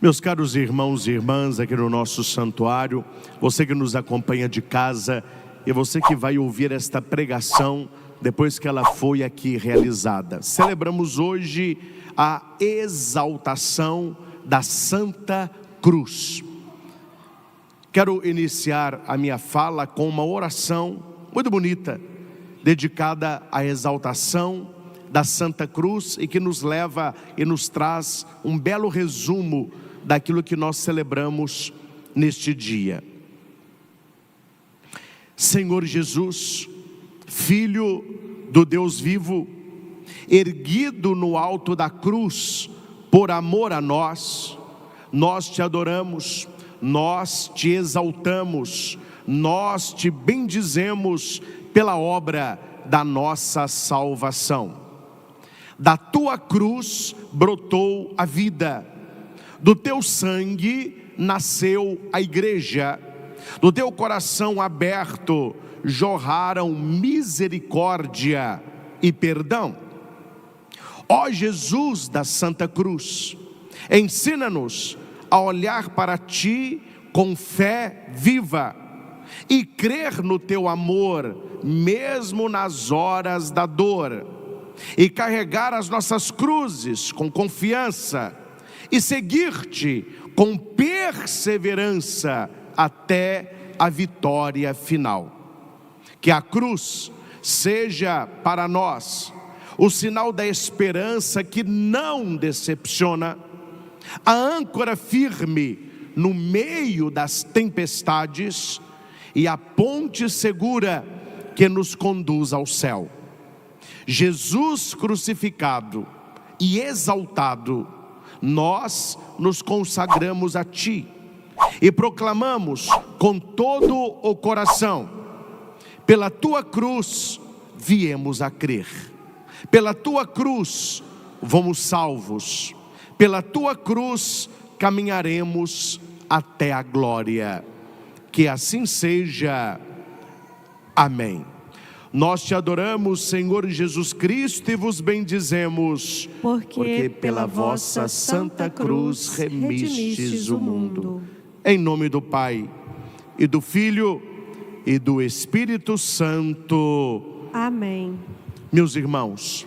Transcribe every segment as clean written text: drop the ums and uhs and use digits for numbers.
Meus caros irmãos e irmãs aqui no nosso santuário, você que nos acompanha de casa e você que vai ouvir esta pregação depois que ela foi aqui realizada. Celebramos hoje a exaltação da Santa Cruz. Quero iniciar a minha fala com uma oração muito bonita, dedicada à exaltação da Santa Cruz e que nos leva e nos traz um belo resumo daquilo que nós celebramos neste dia. Senhor Jesus, Filho do Deus vivo, erguido no alto da cruz por amor a nós, nós te adoramos, nós te exaltamos, nós te bendizemos pela obra da nossa salvação. Da tua cruz brotou a vida, do teu sangue nasceu a igreja, do teu coração aberto jorraram misericórdia e perdão. Ó Jesus da Santa Cruz, ensina-nos a olhar para ti com fé viva e crer no teu amor, mesmo nas horas da dor, e carregar as nossas cruzes com confiança e seguir-te com perseverança até a vitória final. Que a cruz seja para nós o sinal da esperança que não decepciona, a âncora firme no meio das tempestades e a ponte segura que nos conduz ao céu. Jesus crucificado e exaltado, nós nos consagramos a ti e proclamamos com todo o coração: pela tua cruz viemos a crer, pela tua cruz fomos salvos, pela tua cruz caminharemos até a glória. Que assim seja. Amém. Nós te adoramos, Senhor Jesus Cristo, e vos bendizemos, porque pela vossa Santa Cruz remistes o mundo. Em nome do Pai, e do Filho, e do Espírito Santo. Amém. Meus irmãos,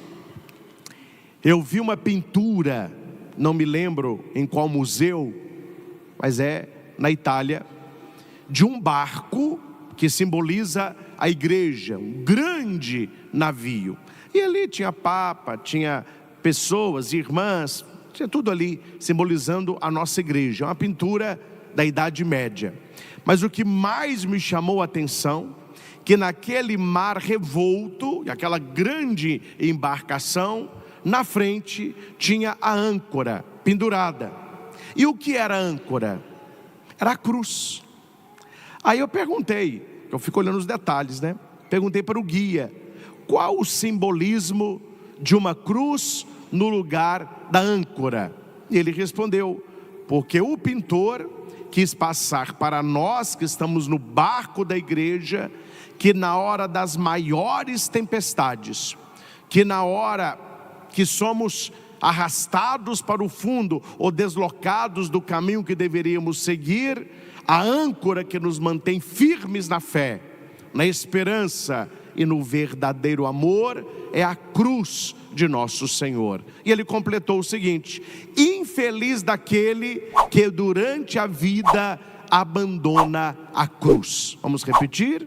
eu vi uma pintura, não me lembro em qual museu, mas é na Itália, de um barco que simboliza a igreja, um grande navio. E ali tinha papa, tinha pessoas, irmãs, tinha tudo ali simbolizando a nossa igreja. É uma pintura da Idade Média. Mas o que mais me chamou a atenção, que naquele mar revolto, aquela grande embarcação, na frente tinha a âncora pendurada. E o que era a âncora? Era a cruz. Aí eu perguntei, eu fico olhando os detalhes, né? Perguntei para o guia, qual o simbolismo de uma cruz no lugar da âncora? E ele respondeu, porque o pintor quis passar para nós que estamos no barco da igreja, que na hora das maiores tempestades, que na hora que somos arrastados para o fundo ou deslocados do caminho que deveríamos seguir, a âncora que nos mantém firmes na fé, na esperança e no verdadeiro amor é a cruz de nosso Senhor. E ele completou o seguinte: infeliz daquele que durante a vida abandona a cruz. Vamos repetir?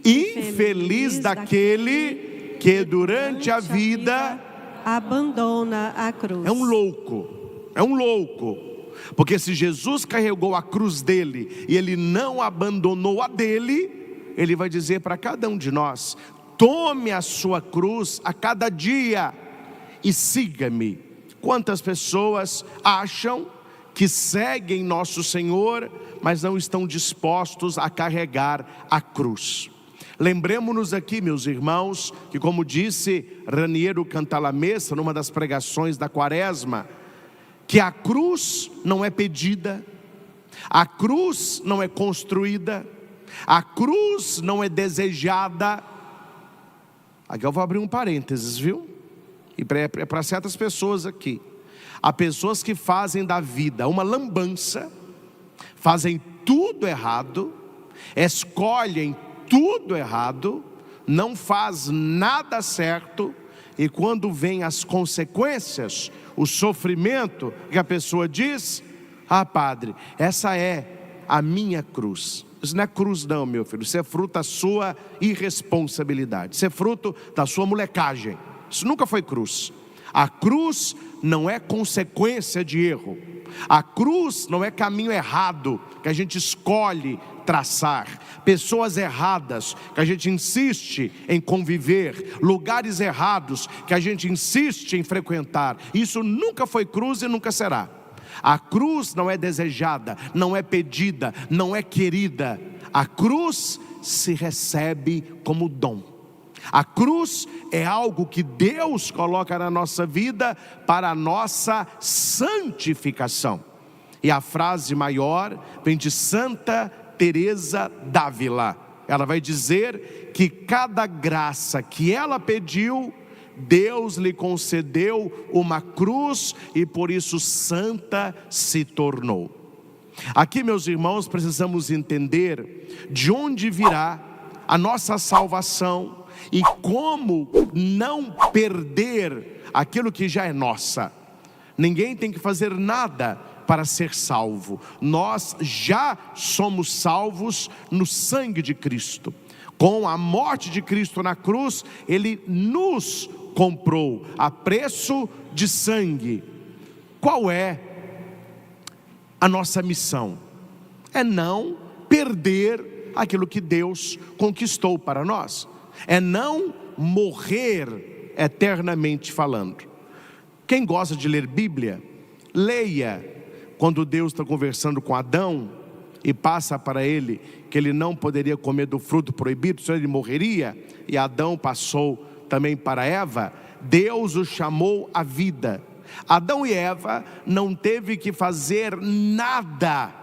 Infeliz daquele que durante a vida abandona a cruz. É um louco. Porque se Jesus carregou a cruz dele e ele não abandonou a dele, ele vai dizer para cada um de nós: tome a sua cruz a cada dia e siga-me. Quantas pessoas acham que seguem nosso Senhor, mas não estão dispostos a carregar a cruz? Lembremos-nos aqui, meus irmãos, que como disse Raniero Cantalamessa numa das pregações da Quaresma, que a cruz não é pedida, a cruz não é construída, a cruz não é desejada. Aqui eu vou abrir um parênteses, viu? E para certas pessoas aqui. Há pessoas que fazem da vida uma lambança, fazem tudo errado, escolhem tudo errado, não faz nada certo, e quando vem as consequências, o sofrimento, que a pessoa diz: ah, padre, essa é a minha cruz. Isso não é cruz não, meu filho, isso é fruto da sua irresponsabilidade, isso é fruto da sua molecagem, isso nunca foi cruz. A cruz não é consequência de erro, a cruz não é caminho errado que a gente escolhe traçar, pessoas erradas que a gente insiste em conviver, lugares errados que a gente insiste em frequentar. Isso nunca foi cruz e nunca será. A cruz não é desejada, não é pedida, não é querida. A cruz se recebe como dom. A cruz é algo que Deus coloca na nossa vida para a nossa santificação. E a frase maior vem de Santa Teresa d'Ávila. Ela vai dizer que cada graça que ela pediu, Deus lhe concedeu uma cruz e por isso santa se tornou. Aqui, meus irmãos, precisamos entender de onde virá a nossa salvação e como não perder aquilo que já é nossa. Ninguém tem que fazer nada para ser salvo. Nós já somos salvos no sangue de Cristo. Com a morte de Cristo na cruz, Ele nos comprou a preço de sangue. Qual é a nossa missão? É não perder aquilo que Deus conquistou para nós. É não morrer eternamente falando. Quem gosta de ler Bíblia, leia quando Deus está conversando com Adão e passa para ele que ele não poderia comer do fruto proibido, senão ele morreria, e Adão passou também para Eva. Deus o chamou à vida. Adão e Eva não teve que fazer nada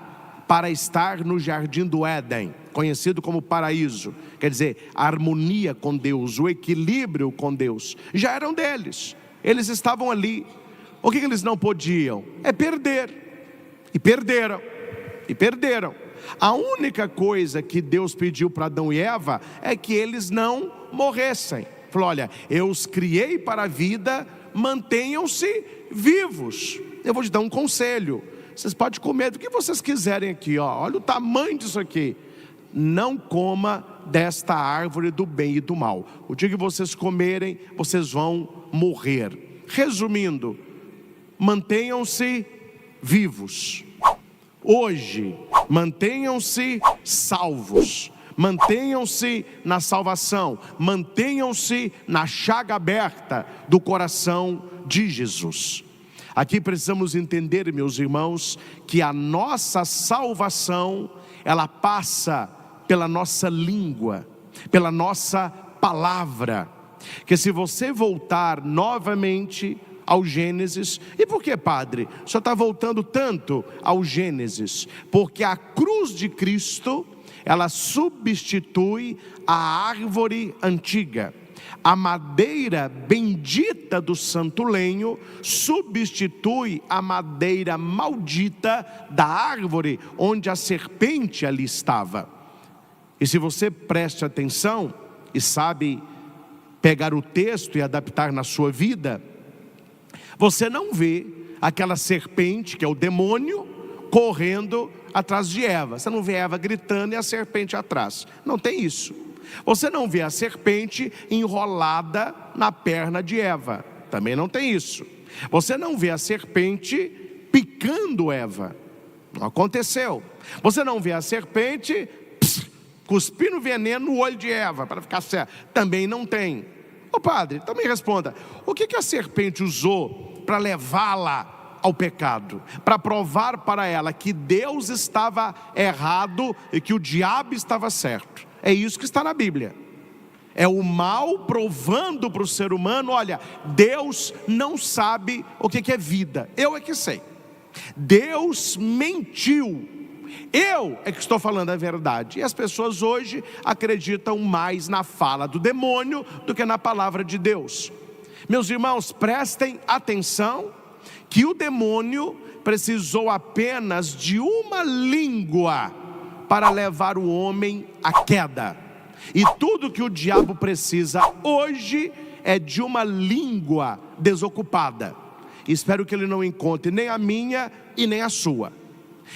para estar no jardim do Éden, conhecido como paraíso, quer dizer, a harmonia com Deus, o equilíbrio com Deus, já eram deles, eles estavam ali. O que eles não podiam? É perder, e perderam, e perderam. A única coisa que Deus pediu para Adão e Eva é que eles não morressem. Falou: olha, eu os criei para a vida, mantenham-se vivos. Eu vou te dar um conselho: vocês podem comer do que vocês quiserem aqui, ó. Olha o tamanho disso aqui. Não coma desta árvore do bem e do mal. O dia que vocês comerem, vocês vão morrer. Resumindo, mantenham-se vivos. Hoje, mantenham-se salvos. Mantenham-se na salvação. Mantenham-se na chaga aberta do coração de Jesus. Aqui precisamos entender, meus irmãos, que a nossa salvação, ela passa pela nossa língua, pela nossa palavra. Que se você voltar novamente ao Gênesis. E por que, padre? O senhor está voltando tanto ao Gênesis? Porque a cruz de Cristo, ela substitui a árvore antiga. A madeira bendita do santo lenho substitui a madeira maldita da árvore onde a serpente ali estava. E se você preste atenção e sabe pegar o texto e adaptar na sua vida, você não vê aquela serpente, que é o demônio, correndo atrás de Eva. Você não vê Eva gritando e a serpente atrás. Não tem isso. Você não vê a serpente enrolada na perna de Eva. Também não tem isso. Você não vê a serpente picando Eva. Não aconteceu. Você não vê a serpente cuspindo veneno no olho de Eva para ficar cega. Também não tem. Ô padre, também responda: o que a serpente usou para levá-la ao pecado? Para provar para ela que Deus estava errado e que o diabo estava certo. É isso que está na Bíblia. É o mal provando para o ser humano: olha, Deus não sabe o que é vida, eu é que sei. Deus mentiu, eu é que estou falando a verdade. E as pessoas hoje acreditam mais na fala do demônio do que na palavra de Deus. Meus irmãos, prestem atenção que o demônio precisou apenas de uma língua para levar o homem à queda. E tudo que o diabo precisa hoje é de uma língua desocupada. Espero que ele não encontre nem a minha e nem a sua.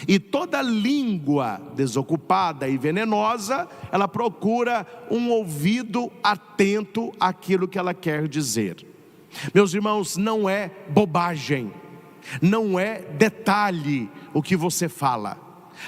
E toda língua desocupada e venenosa, ela procura um ouvido atento àquilo que ela quer dizer. Meus irmãos, não é bobagem, não é detalhe o que você fala,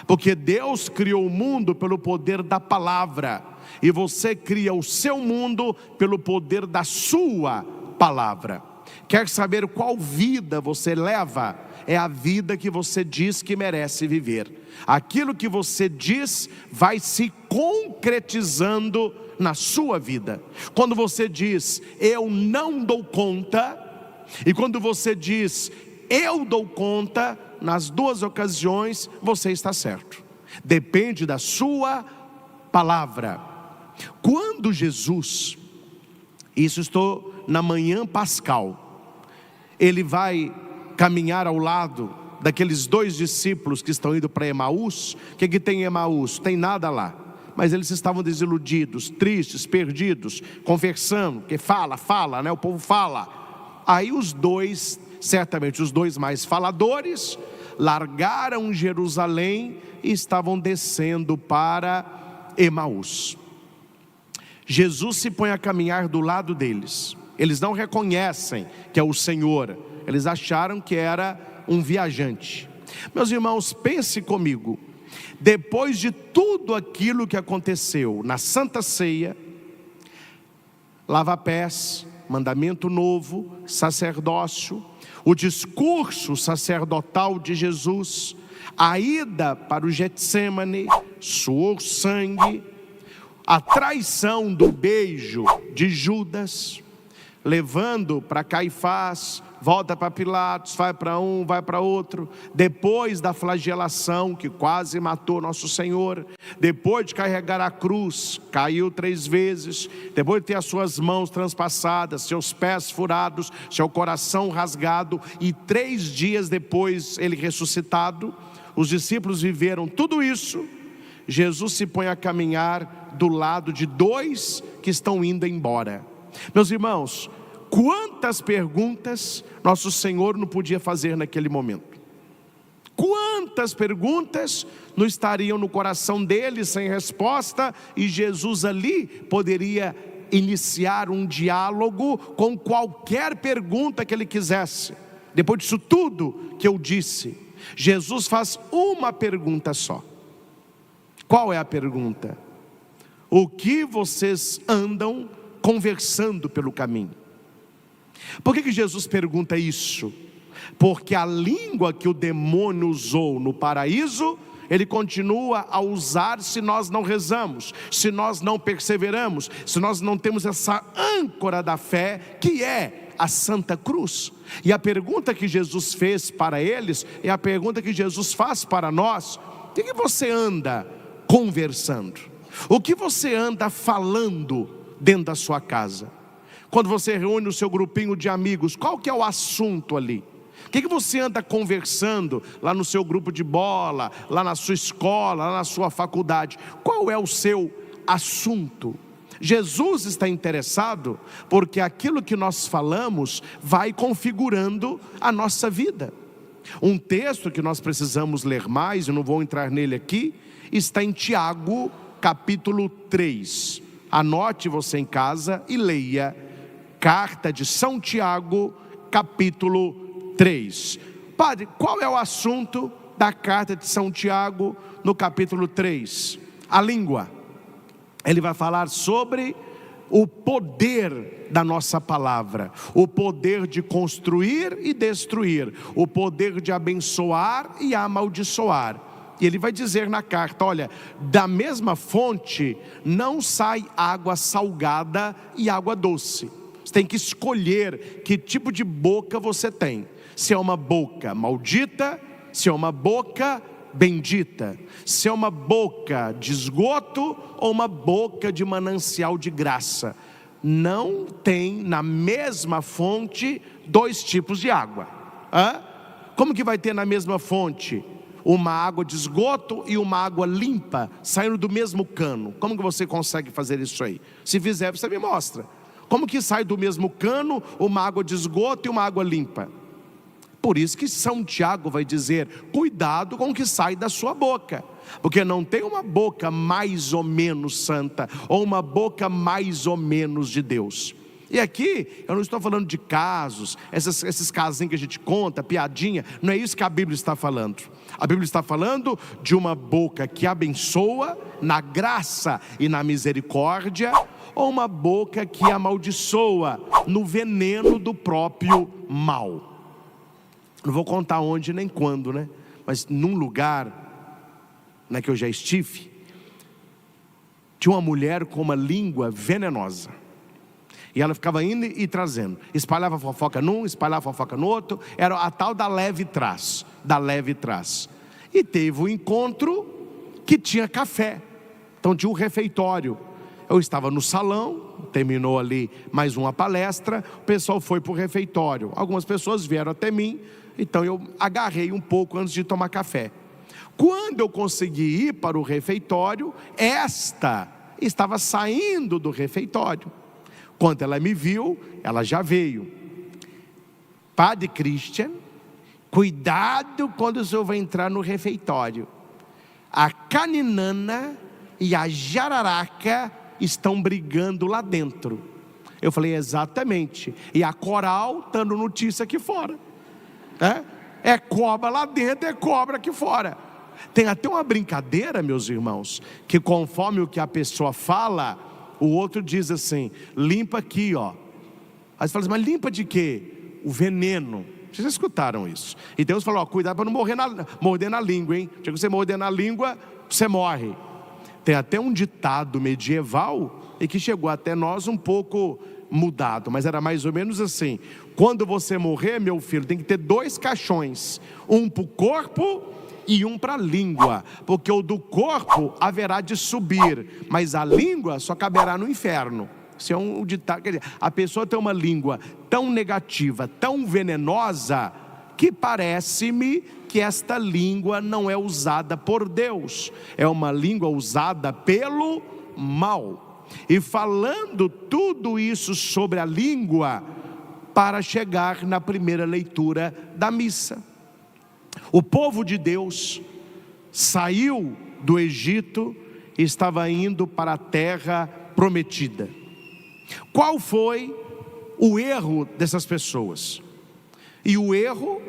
porque Deus criou o mundo pelo poder da palavra, e você cria o seu mundo pelo poder da sua palavra. Quer saber qual vida você leva? É a vida que você diz que merece viver. Aquilo que você diz vai se concretizando na sua vida. Quando você diz, eu não dou conta, e quando você diz, eu dou conta, nas duas ocasiões você está certo. Depende da sua palavra. Quando Jesus, isso estou na manhã pascal, ele vai caminhar ao lado daqueles 2 discípulos que estão indo para Emaús. O que tem em Emaús? Tem nada lá, mas eles estavam desiludidos, tristes, perdidos, conversando, porque fala, né? O povo fala. Aí os 2, certamente os 2 mais faladores, largaram Jerusalém e estavam descendo para Emaús. Jesus se põe a caminhar do lado deles. Eles não reconhecem que é o Senhor, eles acharam que era um viajante. Meus irmãos, pense comigo, depois de tudo aquilo que aconteceu na Santa Ceia, lava-pés, mandamento novo, sacerdócio, o discurso sacerdotal de Jesus, a ida para o Getsêmani, suor sangue, a traição do beijo de Judas, levando para Caifás, volta para Pilatos, vai para um, vai para outro, depois da flagelação que quase matou nosso Senhor, depois de carregar a cruz, caiu 3 vezes, depois de ter as suas mãos transpassadas, seus pés furados, seu coração rasgado, e 3 dias depois ele ressuscitado, os discípulos viveram tudo isso. Jesus se põe a caminhar do lado de 2 que estão indo embora. Meus irmãos, quantas perguntas nosso Senhor não podia fazer naquele momento? Quantas perguntas não estariam no coração dele sem resposta, e Jesus ali poderia iniciar um diálogo com qualquer pergunta que ele quisesse. Depois disso tudo que eu disse, Jesus faz uma pergunta só. Qual é a pergunta? O que vocês andam conversando pelo caminho? Por que Jesus pergunta isso? Porque a língua que o demônio usou no paraíso, ele continua a usar se nós não rezamos, se nós não perseveramos, se nós não temos essa âncora da fé, que é a Santa Cruz. E a pergunta que Jesus fez para eles é a pergunta que Jesus faz para nós: o que você anda conversando? O que você anda falando dentro da sua casa? Quando você reúne o seu grupinho de amigos, qual que é o assunto ali? O que você anda conversando lá no seu grupo de bola, lá na sua escola, lá na sua faculdade? Qual é o seu assunto? Jesus está interessado porque aquilo que nós falamos vai configurando a nossa vida. Um texto que nós precisamos ler mais, eu não vou entrar nele aqui, está em Tiago, capítulo 3. Anote você em casa e leia. Carta de São Tiago, capítulo 3. Padre, qual é o assunto da carta de São Tiago no capítulo 3? A língua. Ele vai falar sobre o poder da nossa palavra, o poder de construir e destruir, o poder de abençoar e amaldiçoar. E ele vai dizer na carta: olha, da mesma fonte não sai água salgada e água doce. Você tem que escolher que tipo de boca você tem. Se é uma boca maldita, se é uma boca bendita, se é uma boca de esgoto ou uma boca de manancial de graça. Não tem na mesma fonte 2 tipos de água. Como que vai ter na mesma fonte uma água de esgoto e uma água limpa saindo do mesmo cano? Como que você consegue fazer isso aí? Se fizer, você me mostra. Como que sai do mesmo cano uma água de esgoto e uma água limpa? Por isso que São Tiago vai dizer: cuidado com o que sai da sua boca, porque não tem uma boca mais ou menos santa, ou uma boca mais ou menos de Deus. E aqui, eu não estou falando de casos, esses casinhos que a gente conta, piadinha, não é isso que a Bíblia está falando. A Bíblia está falando de uma boca que abençoa na graça e na misericórdia, ou uma boca que amaldiçoa no veneno do próprio mal. Não vou contar onde nem quando, né? Mas num lugar, né, que eu já estive, tinha uma mulher com uma língua venenosa. E ela ficava indo e trazendo, espalhava fofoca num, espalhava fofoca no outro. Era a tal da leve trás, E teve um encontro que tinha café. Então tinha um refeitório. Eu estava no salão, terminou ali mais uma palestra, o pessoal foi para o refeitório. Algumas pessoas vieram até mim, então eu agarrei um pouco antes de tomar café. Quando eu consegui ir para o refeitório, esta estava saindo do refeitório. Quando ela me viu, ela já veio. Padre Christian, cuidado quando o senhor vai entrar no refeitório. A caninana e a jararaca estão brigando lá dentro. Eu falei: exatamente. E a coral dando notícia aqui fora. É cobra lá dentro, é cobra aqui fora. Tem até uma brincadeira, meus irmãos, que conforme o que a pessoa fala, o outro diz assim: limpa aqui, ó. Aí você fala assim: mas limpa de quê? O veneno. Vocês já escutaram isso? E Deus falou: ó, cuidado para não morder na língua, hein? Se você morder na língua, você morre. Tem até um ditado medieval e que chegou até nós um pouco mudado, mas era mais ou menos assim: quando você morrer, meu filho, tem que ter 2 caixões, um para o corpo e um para a língua, porque o do corpo haverá de subir, mas a língua só caberá no inferno. Isso é um ditado. Quer dizer, a pessoa tem uma língua tão negativa, tão venenosa, que parece-me que esta língua não é usada por Deus, é uma língua usada pelo mal. E falando tudo isso sobre a língua, para chegar na primeira leitura da missa. O povo de Deus saiu do Egito e estava indo para a terra prometida. Qual foi o erro dessas pessoas? E o erro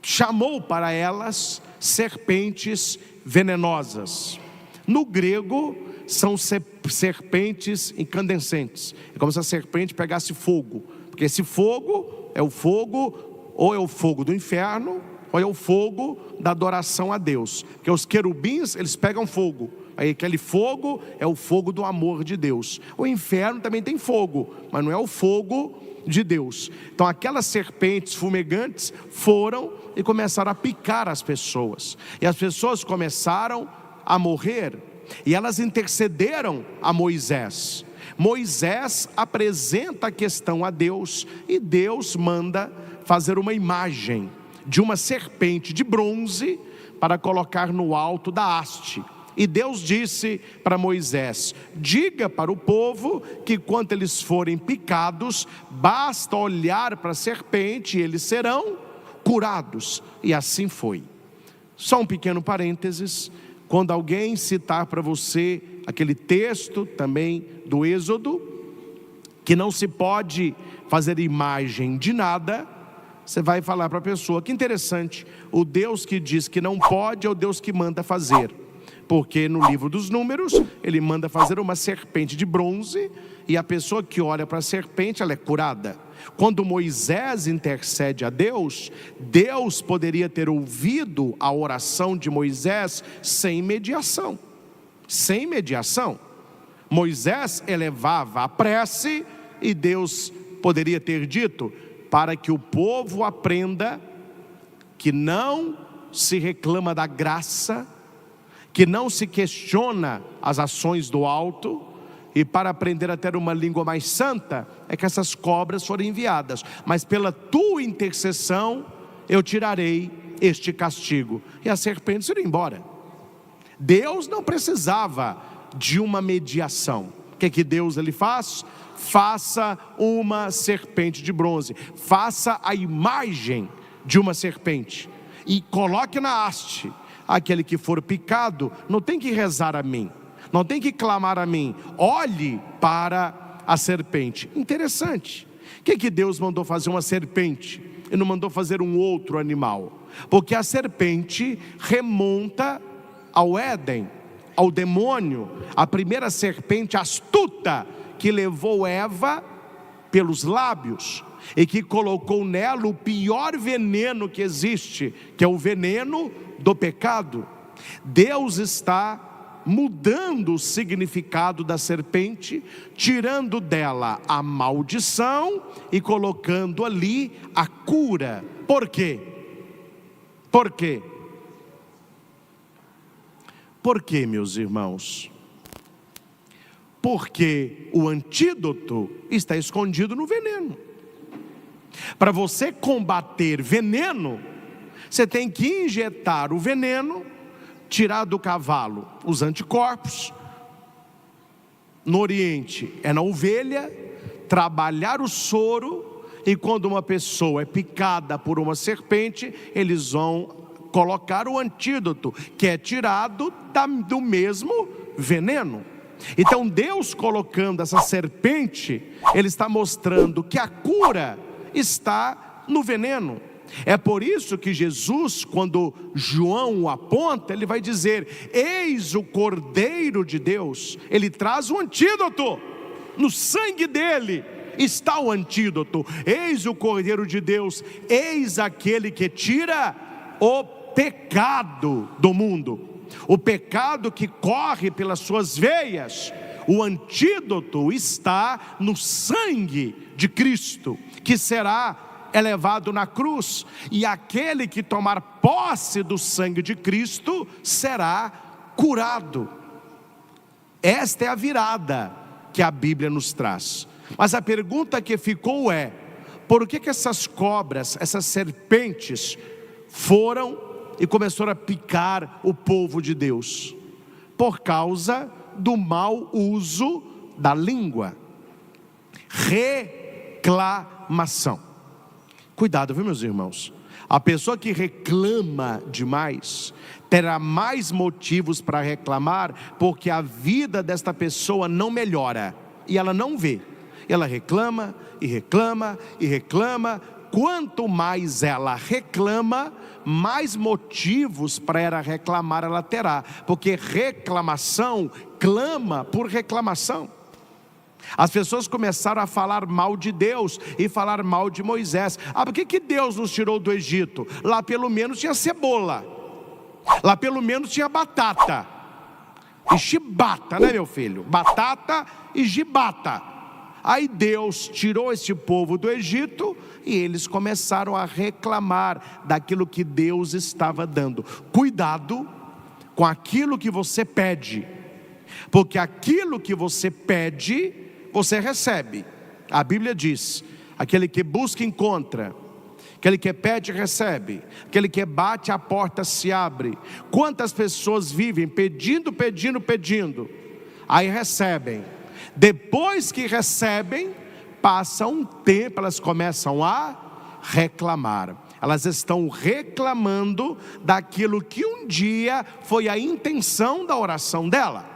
chamou para elas serpentes venenosas. No grego, são serpentes incandescentes. É como se a serpente pegasse fogo, porque esse fogo é o fogo, ou é o fogo do inferno, ou é o fogo da adoração a Deus. Porque os querubins, eles pegam fogo. Aí aquele fogo é o fogo do amor de Deus. O inferno também tem fogo, mas não é o fogo de Deus. Então aquelas serpentes fumegantes foram e começaram a picar as pessoas. E as pessoas começaram a morrer. E elas intercederam a Moisés. Moisés apresenta a questão a Deus, e Deus manda fazer uma imagem de uma serpente de bronze para colocar no alto da haste. E Deus disse para Moisés: diga para o povo que quando eles forem picados, basta olhar para a serpente e eles serão curados. E assim foi. Só um pequeno parênteses: quando alguém citar para você aquele texto também do Êxodo, que não se pode fazer imagem de nada, você vai falar para a pessoa: que interessante, o Deus que diz que não pode é o Deus que manda fazer. Porque no livro dos Números, ele manda fazer uma serpente de bronze, e a pessoa que olha para a serpente, ela é curada. Quando Moisés intercede a Deus, Deus poderia ter ouvido a oração de Moisés sem mediação. Sem mediação. Moisés elevava a prece, e Deus poderia ter dito: para que o povo aprenda que não se reclama da graça, que não se questiona as ações do alto, e para aprender a ter uma língua mais santa, é que essas cobras foram enviadas. Mas pela tua intercessão, eu tirarei este castigo. E a serpente se foi embora. Deus não precisava de uma mediação. O que Deus ele faz? Faça uma serpente de bronze. Faça a imagem de uma serpente e coloque na haste. Aquele que for picado não tem que rezar a mim, não tem que clamar a mim. Olhe para a serpente. Interessante. O que Deus mandou fazer uma serpente e não mandou fazer um outro animal? Porque a serpente remonta ao Éden, ao demônio, a primeira serpente astuta que levou Eva pelos lábios e que colocou nela o pior veneno que existe, que é o veneno do pecado. Deus está mudando o significado da serpente, tirando dela a maldição e colocando ali a cura. Por quê? Por quê? Por quê, meus irmãos? Porque o antídoto está escondido no veneno. Para você combater veneno, você tem que injetar o veneno, tirar do cavalo os anticorpos. No Oriente é na ovelha, trabalhar o soro, e quando uma pessoa é picada por uma serpente, eles vão colocar o antídoto, que é tirado do mesmo veneno. Então Deus, colocando essa serpente, Ele está mostrando que a cura está no veneno. É por isso que Jesus, quando João o aponta, ele vai dizer: eis o Cordeiro de Deus. Ele traz o antídoto, no sangue dele está o antídoto. Eis o Cordeiro de Deus, eis aquele que tira o pecado do mundo. O pecado que corre pelas suas veias, o antídoto está no sangue de Cristo, que será elevado na cruz. E aquele que tomar posse do sangue de Cristo será curado. Esta é a virada que a Bíblia nos traz. Mas a pergunta que ficou é: por que essas cobras, essas serpentes foram e começaram a picar o povo de Deus? Por causa do mau uso da língua. Reclamação. Cuidado, viu, meus irmãos? A pessoa que reclama demais terá mais motivos para reclamar, porque a vida desta pessoa não melhora e ela não vê. Ela reclama e reclama e reclama. Quanto mais ela reclama, mais motivos para ela reclamar ela terá, porque reclamação clama por reclamação. As pessoas começaram a falar mal de Deus e falar mal de Moisés. Por que Deus nos tirou do Egito? Lá pelo menos tinha cebola, lá pelo menos tinha batata e chibata, né, meu filho? Batata e gibata. Aí Deus tirou esse povo do Egito e eles começaram a reclamar daquilo que Deus estava dando. Cuidado com aquilo que você pede, porque aquilo que você pede, você recebe. A Bíblia diz: aquele que busca encontra, aquele que pede recebe, aquele que bate a porta se abre. Quantas pessoas vivem pedindo, pedindo, pedindo, aí recebem. Depois que recebem, passa um tempo, elas começam a reclamar. Elas estão reclamando daquilo que um dia foi a intenção da oração dela.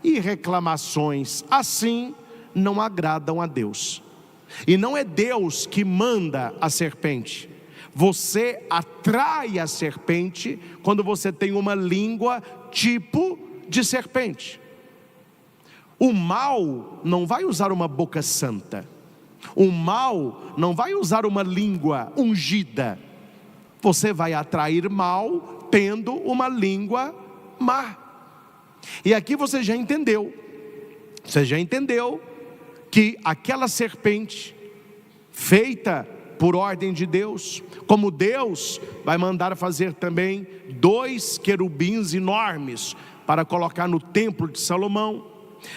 E reclamações assim não agradam a Deus. E não é Deus que manda a serpente. Você atrai a serpente quando você tem uma língua tipo de serpente. O mal não vai usar uma boca santa. O mal não vai usar uma língua ungida. Você vai atrair mal tendo uma língua má. E aqui você já entendeu. Você já entendeu que aquela serpente feita por ordem de Deus, como Deus vai mandar fazer também 2 querubins enormes para colocar no templo de Salomão.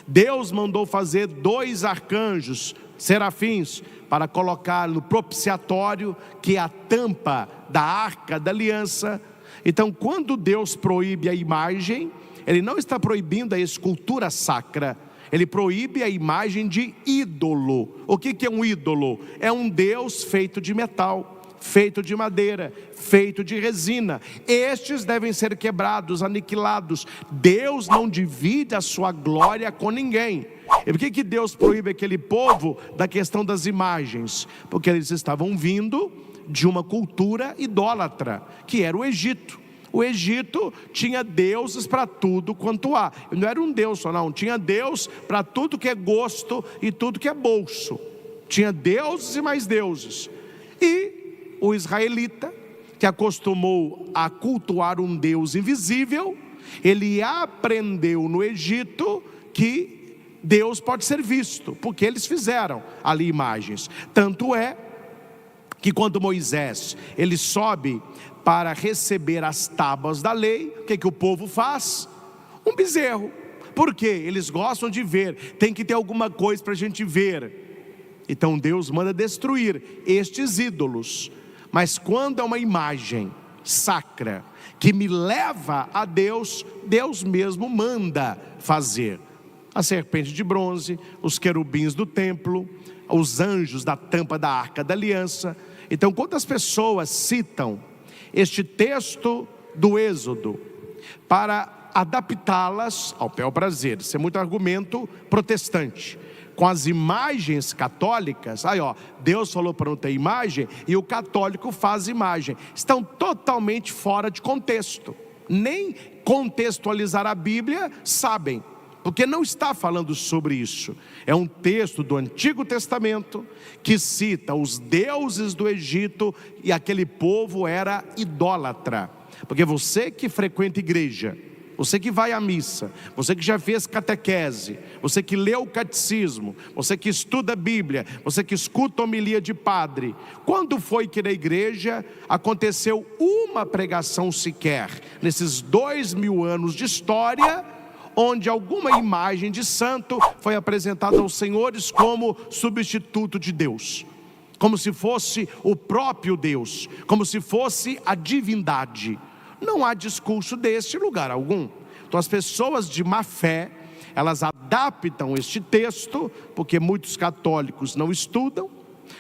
Deus mandou fazer 2 arcanjos, serafins, para colocar no propiciatório, que é a tampa da arca da aliança. Então, quando Deus proíbe a imagem, Ele não está proibindo a escultura sacra, Ele proíbe a imagem de ídolo. O que é um ídolo? É um Deus feito de metal, feito de madeira, feito de resina. Estes devem ser quebrados, aniquilados. Deus não divide a sua glória com ninguém. E por que Deus proíbe aquele povo da questão das imagens? Porque eles estavam vindo de uma cultura idólatra, que era o Egito. O Egito tinha deuses para tudo quanto há. Não era um Deus só não, tinha Deus para tudo que é gosto e tudo que é bolso. Tinha deuses e mais deuses. E o israelita, que acostumou a cultuar um Deus invisível, ele aprendeu no Egito que Deus pode ser visto, porque eles fizeram ali imagens. Tanto é que quando Moisés, ele sobe para receber as tábuas da lei, o que o povo faz? Um bezerro. Por quê? Eles gostam de ver, tem que ter alguma coisa para a gente ver. Então Deus manda destruir estes ídolos. Mas quando é uma imagem sacra, que me leva a Deus, Deus mesmo manda fazer. A serpente de bronze, os querubins do templo, os anjos da tampa da arca da aliança. Então, quando as pessoas citam este texto do Êxodo para adaptá-las ao bel prazer, isso é muito argumento protestante, com as imagens católicas, aí ó, Deus falou para não ter imagem, e o católico faz imagem, estão totalmente fora de contexto, nem contextualizar a Bíblia sabem, porque não está falando sobre isso. É um texto do Antigo Testamento que cita os deuses do Egito, e aquele povo era idólatra. Porque você que frequenta igreja, você que vai à missa, você que já fez catequese, você que leu o catecismo, você que estuda a Bíblia, você que escuta a homilia de padre, quando foi que na igreja aconteceu uma pregação sequer, nesses 2000 anos de história, onde alguma imagem de santo foi apresentada aos senhores como substituto de Deus, como se fosse o próprio Deus, como se fosse a divindade? Não há discurso deste lugar algum. Então as pessoas de má fé, elas adaptam este texto, porque muitos católicos não estudam,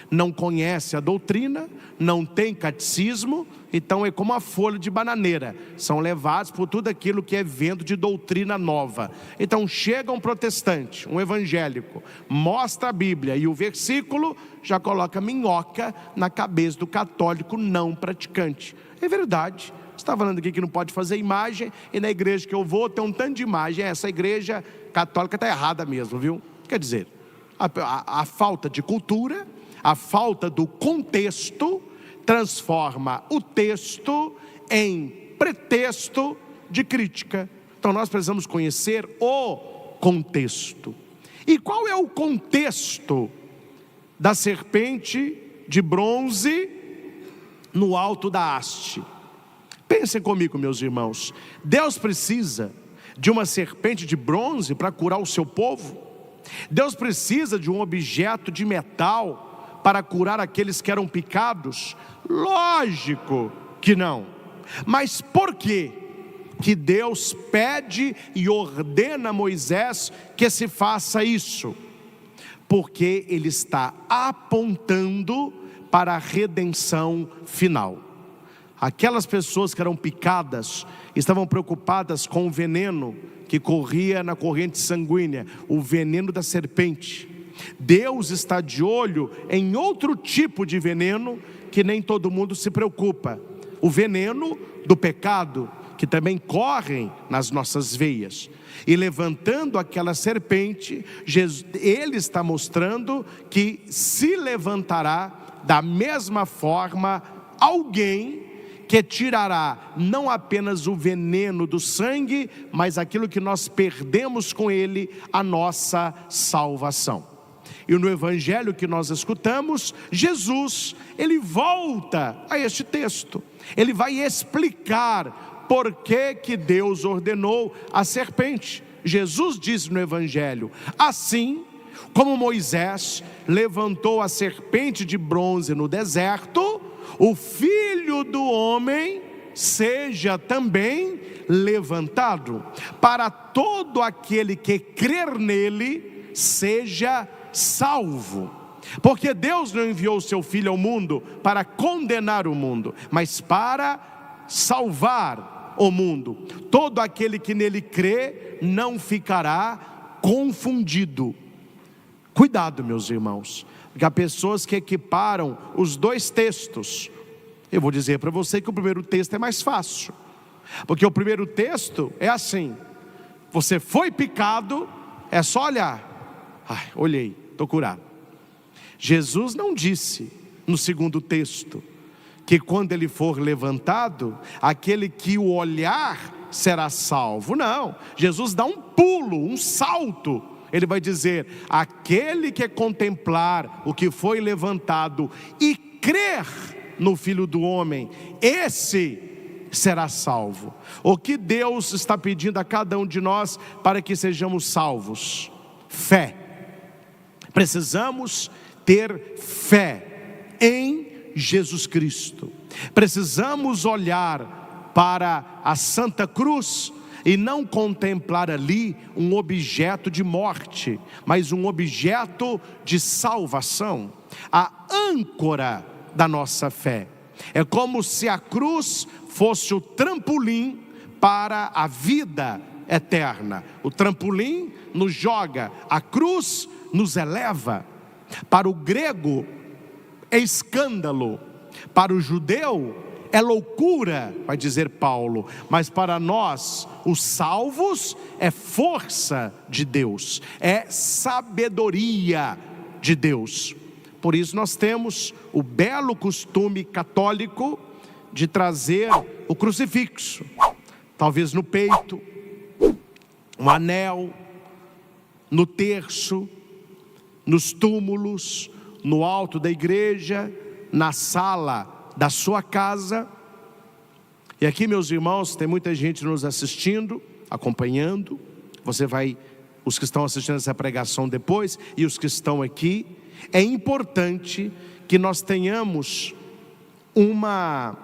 não conhecem a doutrina, não tem catecismo, então é como a folha de bananeira, são levados por tudo aquilo que é vento de doutrina nova. Então chega um protestante, um evangélico, mostra a Bíblia e o versículo, já coloca minhoca na cabeça do católico não praticante. É verdade, você está falando aqui que não pode fazer imagem, e na igreja que eu vou tem um tanto de imagem. Essa igreja católica está errada mesmo, viu? Quer dizer, a falta de cultura, a falta do contexto, transforma o texto em pretexto de crítica. Então nós precisamos conhecer o contexto. E qual é o contexto da serpente de bronze no alto da haste? Pensem comigo, meus irmãos. Deus precisa de uma serpente de bronze para curar o seu povo? Deus precisa de um objeto de metal para curar aqueles que eram picados? Lógico que não. Mas por quê que Deus pede e ordena a Moisés que se faça isso? Porque Ele está apontando para a redenção final. Aquelas pessoas que eram picadas estavam preocupadas com o veneno que corria na corrente sanguínea, o veneno da serpente. Deus está de olho em outro tipo de veneno que nem todo mundo se preocupa: o veneno do pecado, que também corre nas nossas veias. E levantando aquela serpente, Ele está mostrando que se levantará da mesma forma alguém que tirará não apenas o veneno do sangue, mas aquilo que nós perdemos com ele, a nossa salvação. E no evangelho que nós escutamos, Jesus, ele volta a este texto. Ele vai explicar por que Deus ordenou a serpente. Jesus disse no Evangelho: assim como Moisés levantou a serpente de bronze no deserto, o Filho do Homem seja também levantado, para todo aquele que crer nele seja salvo. Porque Deus não enviou o seu Filho ao mundo para condenar o mundo, mas para salvar o mundo. Todo aquele que nele crê não ficará confundido. Cuidado, meus irmãos, porque há pessoas que equiparam os dois textos. Eu vou dizer para você que o primeiro texto é mais fácil, porque o primeiro texto é assim: você foi picado, é só olhar. Ai, olhei, estou curado. Jesus não disse no segundo texto que quando ele for levantado, aquele que o olhar será salvo. Não, Jesus dá um pulo, um salto. Ele vai dizer: aquele que contemplar o que foi levantado e crer no Filho do Homem, esse será salvo. O que Deus está pedindo a cada um de nós para que sejamos salvos? Fé. Precisamos ter fé em Jesus Cristo. Precisamos olhar para a Santa Cruz e não contemplar ali um objeto de morte, mas um objeto de salvação, a âncora da nossa fé. É como se a cruz fosse o trampolim para a vida eterna. O trampolim nos joga, a cruz nos eleva. Para o grego é escândalo, para o judeu é loucura, vai dizer Paulo, mas para nós, os salvos, é força de Deus, é sabedoria de Deus. Por isso nós temos o belo costume católico de trazer o crucifixo, talvez no peito, um anel, no terço, nos túmulos, no alto da igreja, na sala da sua casa. E aqui, meus irmãos, tem muita gente nos assistindo, acompanhando. Você vai, os que estão assistindo essa pregação depois e os que estão aqui. É importante que nós tenhamos uma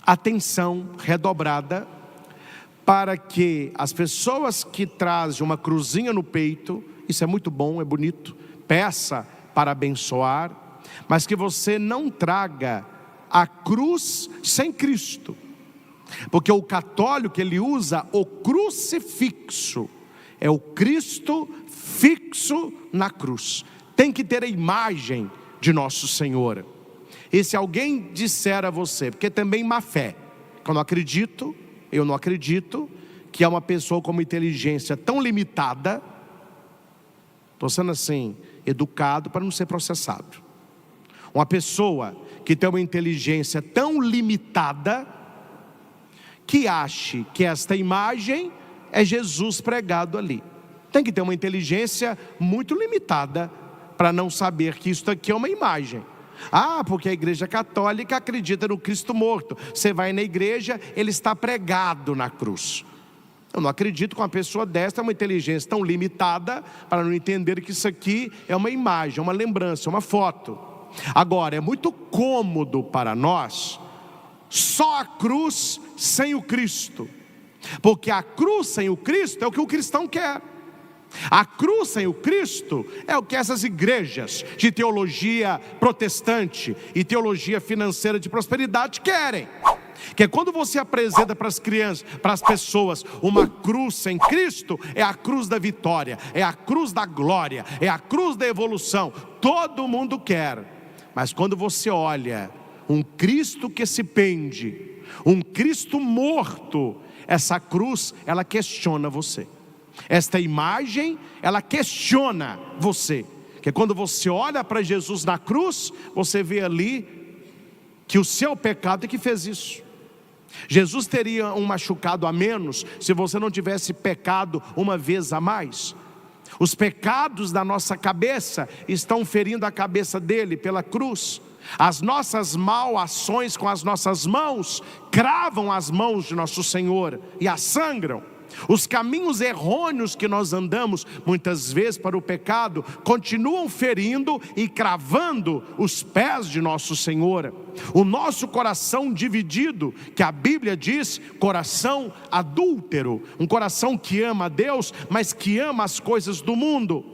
atenção redobrada para que as pessoas que trazem uma cruzinha no peito, isso é muito bom, é bonito, peça para abençoar, mas que você não traga a cruz sem Cristo, porque o católico ele usa o crucifixo, é o Cristo fixo na cruz, tem que ter a imagem de nosso Senhor. E se alguém disser a você, porque também má fé, que eu não acredito que é uma pessoa com uma inteligência tão limitada, estou sendo assim, educado para não ser processado. Uma pessoa que tem uma inteligência tão limitada, que ache que esta imagem é Jesus pregado ali. Tem que ter uma inteligência muito limitada para não saber que isso aqui é uma imagem. Ah, porque a igreja católica acredita no Cristo morto. Você vai na igreja, ele está pregado na cruz. Eu não acredito que uma pessoa desta, uma inteligência tão limitada, para não entender que isso aqui é uma imagem, uma lembrança, uma foto. Agora, é muito cômodo para nós, só a cruz sem o Cristo. Porque a cruz sem o Cristo é o que o cristão quer. A cruz sem o Cristo é o que essas igrejas de teologia protestante e teologia financeira de prosperidade querem. Que é quando você apresenta para as crianças, para as pessoas, uma cruz sem Cristo, é a cruz da vitória, é a cruz da glória, é a cruz da evolução. Todo mundo quer. Mas quando você olha um Cristo que se pende, um Cristo morto, essa cruz, ela questiona você. Esta imagem, ela questiona você. Que quando você olha para Jesus na cruz, você vê ali que o seu pecado é que fez isso. Jesus teria um machucado a menos se você não tivesse pecado uma vez a mais. Os pecados da nossa cabeça estão ferindo a cabeça dele pela cruz. As nossas mal ações com as nossas mãos cravam as mãos de nosso Senhor e as sangram. Os caminhos errôneos que nós andamos, muitas vezes para o pecado, continuam ferindo e cravando os pés de nosso Senhor. O nosso coração dividido, que a Bíblia diz, coração adúltero, um coração que ama a Deus, mas que ama as coisas do mundo.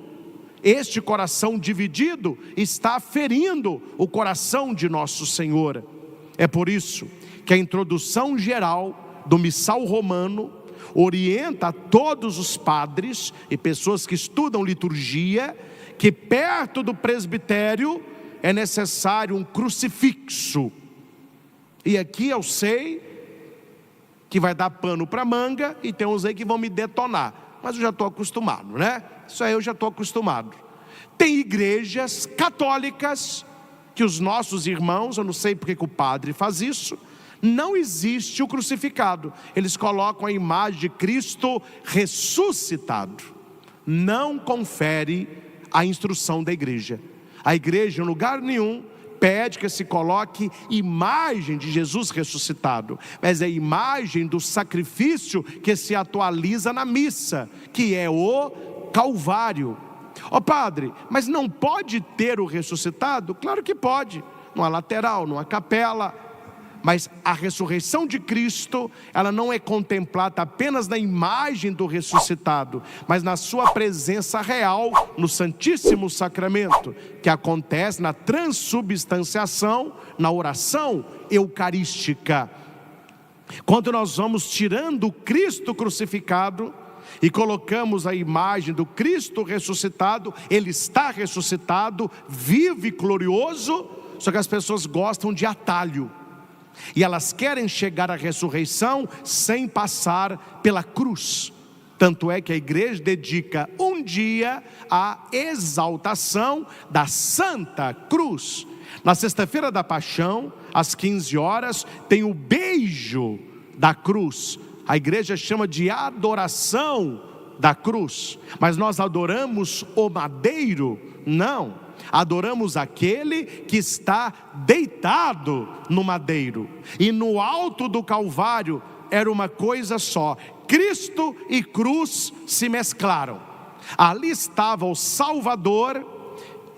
Este coração dividido está ferindo o coração de nosso Senhor. É por isso que a introdução geral do Missal Romano orienta a todos os padres e pessoas que estudam liturgia, que perto do presbitério é necessário um crucifixo. E aqui eu sei que vai dar pano para manga, e tem uns aí que vão me detonar, mas eu já estou acostumado, né? Isso aí eu já estou acostumado. Tem igrejas católicas que os nossos irmãos, eu não sei porque que o padre faz isso, não existe o crucificado. Eles colocam a imagem de Cristo ressuscitado. Não confere a instrução da igreja. A igreja, em lugar nenhum, pede que se coloque imagem de Jesus ressuscitado, mas é a imagem do sacrifício que se atualiza na missa, que é o Calvário. Ó padre, mas não pode ter o ressuscitado? Claro que pode, numa lateral, numa capela. Mas a ressurreição de Cristo, ela não é contemplada apenas na imagem do ressuscitado, mas na sua presença real no Santíssimo Sacramento, que acontece na transubstanciação, na oração eucarística. Quando nós vamos tirando o Cristo crucificado e colocamos a imagem do Cristo ressuscitado, Ele está ressuscitado, vivo e glorioso, só que as pessoas gostam de atalho. E elas querem chegar à ressurreição sem passar pela cruz. Tanto é que a igreja dedica um dia à exaltação da Santa Cruz. Na sexta-feira da Paixão, às 15 horas, tem o beijo da cruz. A igreja chama de adoração da cruz. Mas nós adoramos o madeiro? Não. Adoramos aquele que está deitado no madeiro. E no alto do Calvário era uma coisa só: Cristo e cruz se mesclaram. Ali estava o Salvador,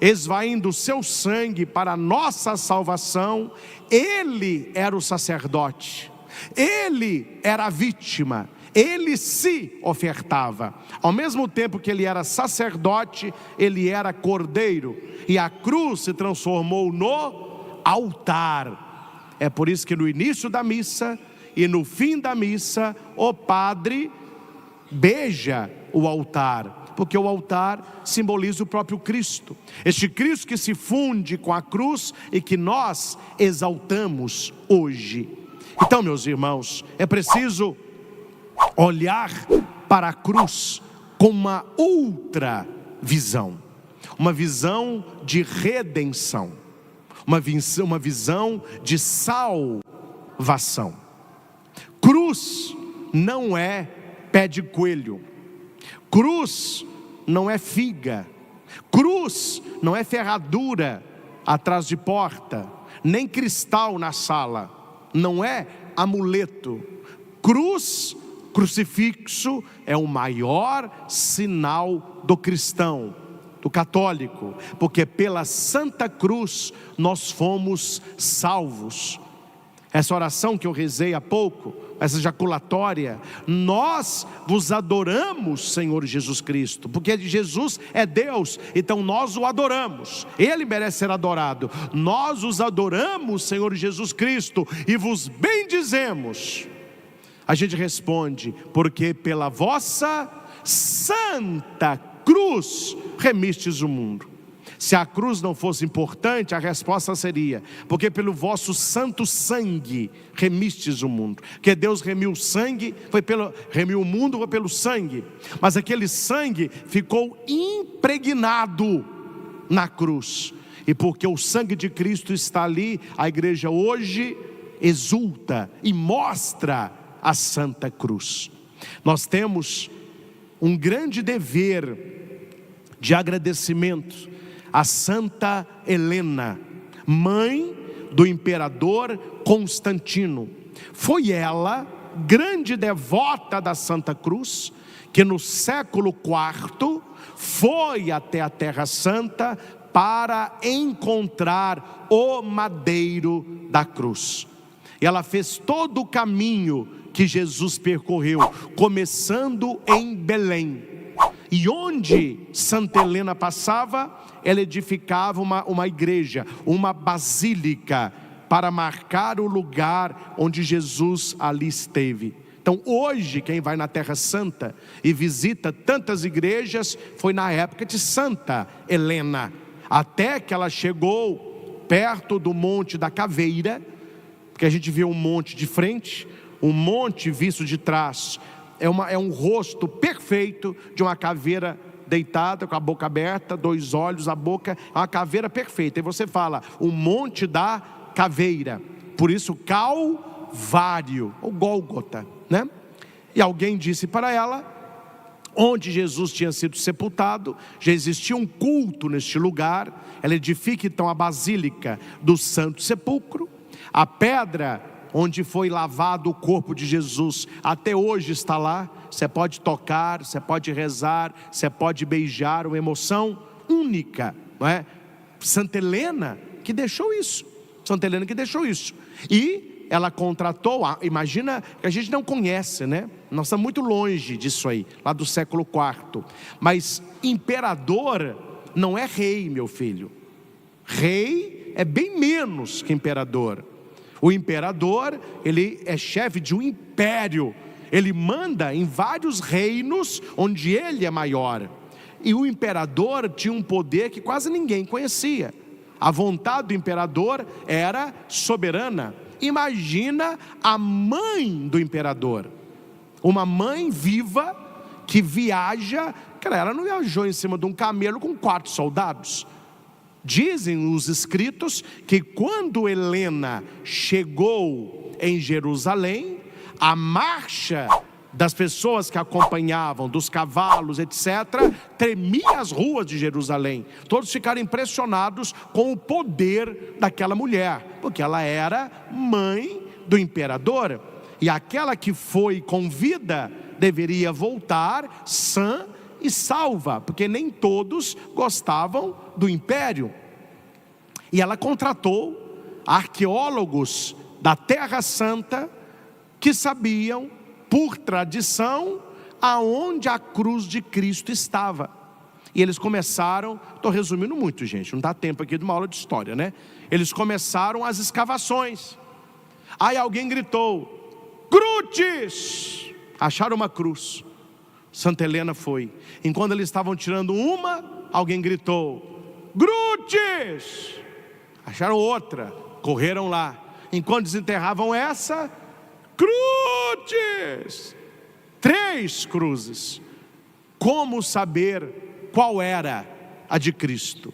esvaindo o seu sangue para a nossa salvação. Ele era o sacerdote, ele era a vítima, ele se ofertava. Ao mesmo tempo que ele era sacerdote, ele era cordeiro. E a cruz se transformou no altar. É por isso que no início da missa e no fim da missa, o padre beija o altar, porque o altar simboliza o próprio Cristo. Este Cristo que se funde com a cruz e que nós exaltamos hoje. Então, meus irmãos, é preciso olhar para a cruz com uma outra visão. Uma visão de redenção, uma visão de salvação. Cruz não é pé de coelho, cruz não é figa, cruz não é ferradura atrás de porta, nem cristal na sala, não é amuleto. Cruz, crucifixo, é o maior sinal do cristão, do católico, porque pela Santa Cruz nós fomos salvos. Essa oração que eu rezei há pouco, essa jaculatória: nós vos adoramos, Senhor Jesus Cristo, porque Jesus é Deus, então nós o adoramos, Ele merece ser adorado. Nós os adoramos, Senhor Jesus Cristo, e vos bendizemos. A gente responde: porque pela vossa Santa Cruz remistes o mundo. Se a cruz não fosse importante, a resposta seria: porque pelo vosso santo sangue remistes o mundo. Que Deus remiu o sangue, remiu o mundo foi pelo sangue, mas aquele sangue ficou impregnado na cruz. E porque o sangue de Cristo está ali, a igreja hoje exulta e mostra a Santa Cruz. Nós temos um grande dever de agradecimento a Santa Helena, mãe do imperador Constantino. Foi ela grande devota da Santa Cruz, que no século IV foi até a Terra Santa para encontrar o madeiro da cruz. E ela fez todo o caminho que Jesus percorreu, começando em Belém. E onde Santa Helena passava, ela edificava uma igreja, uma basílica, para marcar o lugar onde Jesus ali esteve. Então hoje, quem vai na Terra Santa e visita tantas igrejas, foi na época de Santa Helena, até que ela chegou perto do Monte da Caveira, porque a gente vê um monte de frente, um monte visto de trás, é um rosto perfeito de uma caveira deitada, com a boca aberta, 2 olhos, a boca, é uma caveira perfeita. E você fala, o Monte da Caveira, por isso Calvário, ou Gólgota, né? E alguém disse para ela, onde Jesus tinha sido sepultado, já existia um culto neste lugar. Ela edifica então a Basílica do Santo Sepulcro. A pedra onde foi lavado o corpo de Jesus, até hoje está lá. Você pode tocar, você pode rezar, você pode beijar, uma emoção única, não é? Santa Helena que deixou isso. Santa Helena que deixou isso. E ela contratou, imagina que a gente não conhece, né? Nós estamos muito longe disso aí, lá do século IV. Mas imperador não é rei, meu filho. Rei é bem menos que imperador. O imperador, ele é chefe de um império. Ele manda em vários reinos onde ele é maior. E o imperador tinha um poder que quase ninguém conhecia. A vontade do imperador era soberana. Imagina a mãe do imperador. Uma mãe viva que viaja. Cara, ela não viajou em cima de um camelo com 4 soldados. Dizem os escritos que quando Helena chegou em Jerusalém, a marcha das pessoas que acompanhavam, dos cavalos, etc., tremia as ruas de Jerusalém. Todos ficaram impressionados com o poder daquela mulher, porque ela era mãe do imperador, e aquela que foi com vida deveria voltar sã e salva, porque nem todos gostavam do império. E ela contratou arqueólogos da Terra Santa que sabiam, por tradição, aonde a cruz de Cristo estava. E eles começaram, estou resumindo muito, gente, não dá tempo aqui de uma aula de história, né? Eles começaram as escavações. Aí alguém gritou, cruzes! Acharam uma cruz. Santa Helena foi. Enquanto eles estavam tirando uma, alguém gritou, cruzes! Acharam outra, correram lá. Enquanto desenterravam essa, cruzes! 3 cruzes. Como saber qual era a de Cristo?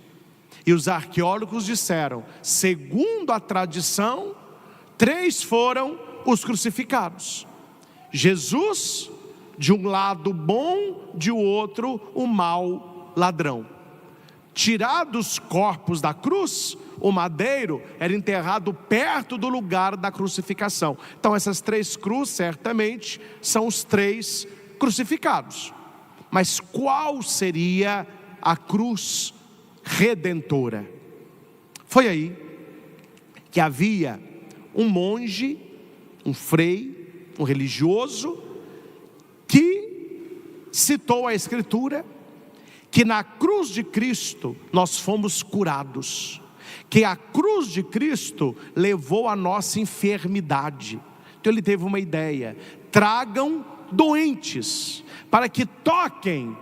E os arqueólogos disseram, segundo a tradição, 3 foram os crucificados. Jesus, de um lado bom, de outro o mau ladrão. Tirados os corpos da cruz, o madeiro era enterrado perto do lugar da crucificação. Então essas 3 cruzes certamente são os 3 crucificados. Mas qual seria a cruz redentora? Foi aí que havia um monge, um frei, um religioso, que citou a Escritura, que na cruz de Cristo nós fomos curados, que a cruz de Cristo levou a nossa enfermidade. Então ele teve uma ideia, tragam doentes, para que toquem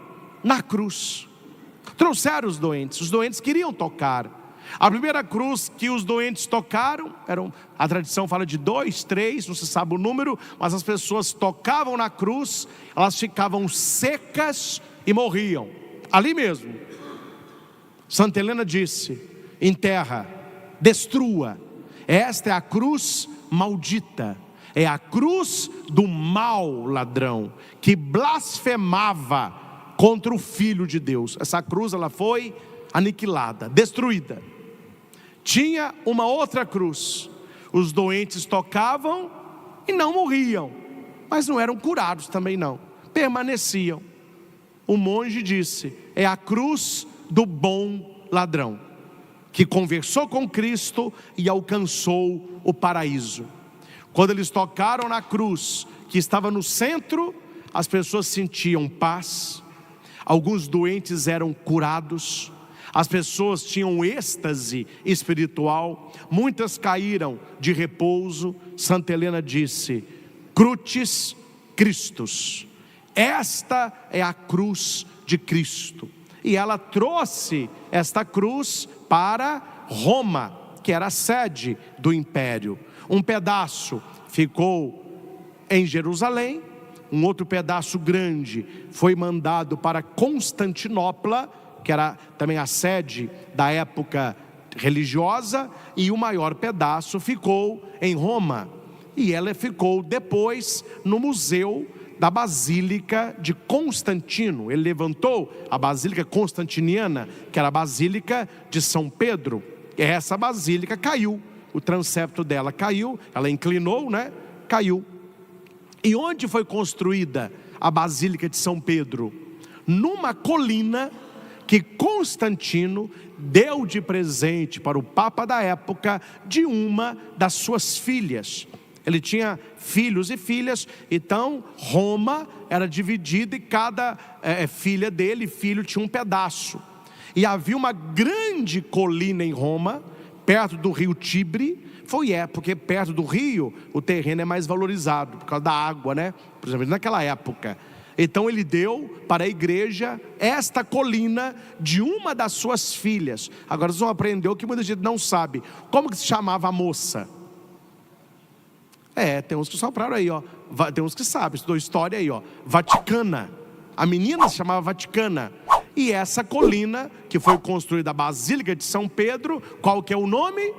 na cruz. Trouxeram os doentes queriam tocar. A primeira cruz que os doentes tocaram, a tradição fala de 2, 3, não se sabe o número, mas as pessoas tocavam na cruz, elas ficavam secas e morriam, ali mesmo. Santa Helena disse, enterra, destrua, esta é a cruz maldita, é a cruz do mau ladrão, que blasfemava contra o Filho de Deus. Essa cruz ela foi aniquilada, destruída. Tinha uma outra cruz, os doentes tocavam e não morriam, mas não eram curados também não, permaneciam. O monge disse: é a cruz do bom ladrão, que conversou com Cristo e alcançou o paraíso. Quando eles tocaram na cruz, que estava no centro, as pessoas sentiam paz, alguns doentes eram curados, as pessoas tinham êxtase espiritual, muitas caíram de repouso. Santa Helena disse: Crucis Christus, esta é a cruz de Cristo. E ela trouxe esta cruz para Roma, que era a sede do império. Um pedaço ficou em Jerusalém, um outro pedaço grande foi mandado para Constantinopla, que era também a sede da época religiosa, e o maior pedaço ficou em Roma, e ela ficou depois no museu da Basílica de Constantino. Ele levantou a Basílica Constantiniana, que era a Basílica de São Pedro, e essa basílica caiu, o transepto dela caiu, ela inclinou, caiu. E onde foi construída a Basílica de São Pedro? Numa colina que Constantino deu de presente para o Papa da época de uma das suas filhas. Ele tinha filhos e filhas, então Roma era dividida e cada filha dele, filho, tinha um pedaço. E havia uma grande colina em Roma, perto do rio Tibre. Porque perto do rio o terreno é mais valorizado, por causa da água, por exemplo, naquela época. Então ele deu para a igreja esta colina de uma das suas filhas. Agora vocês vão aprender o que muita gente não sabe. Como que se chamava a moça? Tem uns que sopraram aí, tem uns que sabem, estudou história aí, Vaticana. A menina se chamava Vaticana. E essa colina, que foi construída a Basílica de São Pedro, qual que é o nome?